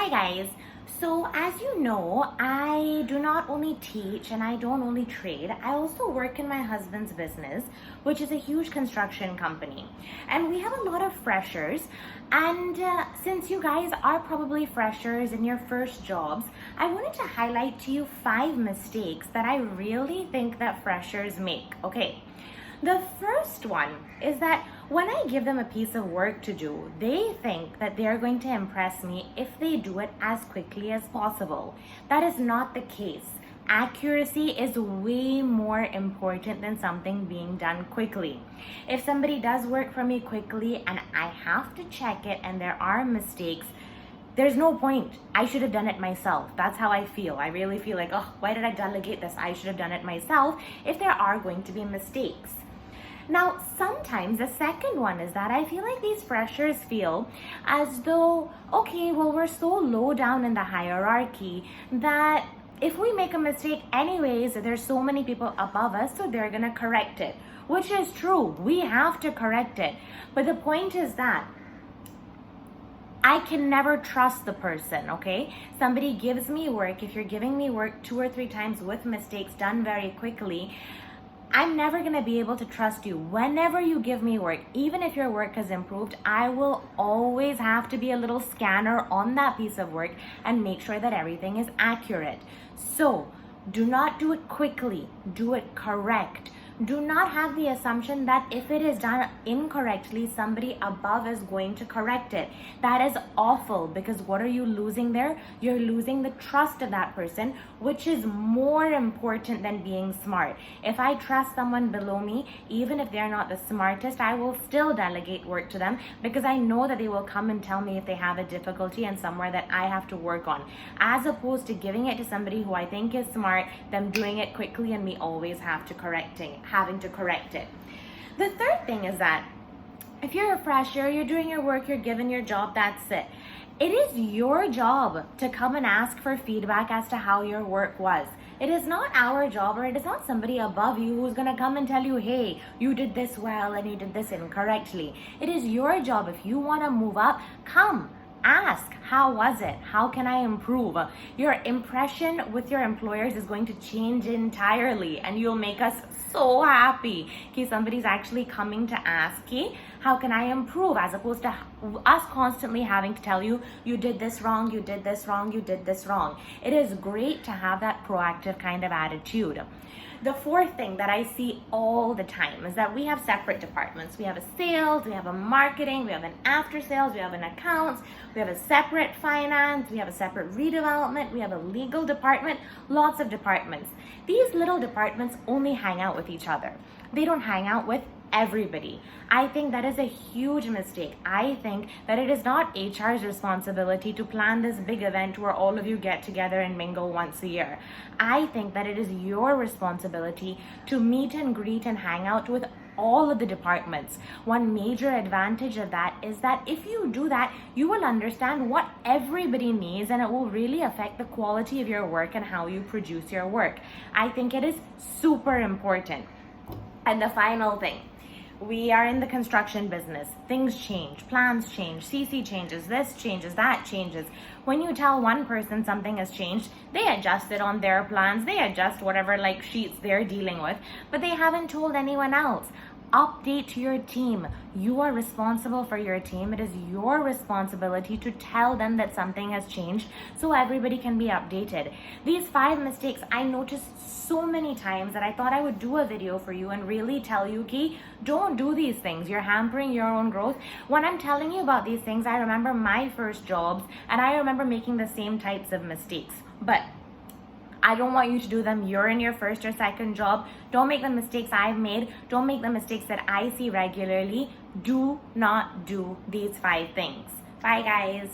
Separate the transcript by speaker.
Speaker 1: Hi guys. So as you know, I do not only teach and I don't only trade, I also work in my husband's business, which is a huge construction company. And we have a lot of freshers. And since you guys are probably freshers in your first jobs, I wanted to highlight to you 5 mistakes that I really think that freshers make. Okay. The first one is that when I give them a piece of work to do, they think that they're going to impress me if they do it as quickly as possible. That is not the case. Accuracy is way more important than something being done quickly. If somebody does work for me quickly and I have to check it and there are mistakes, there's no point. I should have done it myself. That's how I feel. I really feel like, oh, why did I delegate this? I should have done it myself if there are going to be mistakes. Now, sometimes the second one is that I feel like these freshers feel as though, okay, well, we're so low down in the hierarchy that if we make a mistake anyways, there's so many people above us, so they're gonna correct it, which is true. We have to correct it. But the point is that I can never trust the person, okay? Somebody gives me work. If you're giving me work 2 or 3 times with mistakes done very quickly, I'm never going to be able to trust you. Whenever you give me work, even if your work has improved, I will always have to be a little scanner on that piece of work and make sure that everything is accurate. So, do not do it quickly. Do it correct. Do not have the assumption that if it is done incorrectly, somebody above is going to correct it. That is awful, because what are you losing there? You're losing the trust of that person, which is more important than being smart. If I trust someone below me, even if they're not the smartest, I will still delegate work to them because I know that they will come and tell me if they have a difficulty and somewhere that I have to work on, as opposed to giving it to somebody who I think is smart, them doing it quickly and me always having to correct it. The third thing is that if you're a fresher, you're doing your work, you're given your job, that's it. It is your job to come and ask for feedback as to how your work was. It is not our job, or it is not somebody above you who's going to come and tell you, hey, you did this well and you did this incorrectly. It is your job. If you want to move up, come. Ask, how was it? How can I improve? Your impression with your employers is going to change entirely, and you'll make us so happy. Okay, somebody's actually coming to ask, okay, how can I improve? As opposed to us constantly having to tell you, you did this wrong, you did this wrong, you did this wrong. It is great to have that proactive kind of attitude. The fourth thing that I see all the time is that we have separate departments. We have a sales, we have a marketing, we have an after sales, we have an accounts, we have a separate finance, we have a separate redevelopment, we have a legal department, lots of departments. These little departments only hang out with each other. They don't hang out with everybody. I think that is a huge mistake. I think that it is not HR's responsibility to plan this big event where all of you get together and mingle once a year. I think that it is your responsibility to meet and greet and hang out with all of the departments. One major advantage of that is that if you do that, you will understand what everybody needs, and it will really affect the quality of your work and how you produce your work. I think it is super important. And the final thing, we are in the construction business. Things change, plans change, CC changes, this changes, that changes. When you tell one person something has changed, they adjust it on their plans, they adjust whatever sheets they're dealing with, but they haven't told anyone else. Update your team. You are responsible for your team. It is your responsibility to tell them that something has changed so everybody can be updated. These 5 mistakes I noticed so many times that I thought I would do a video for you and really tell you, okay, don't do these things. You're hampering your own growth. When I'm telling you about these things, I remember my first jobs and I remember making the same types of mistakes. But I don't want you to do them. You're in your first or second job. Don't make the mistakes I've made. Don't make the mistakes that I see regularly. Do not do these 5 things. Bye, guys.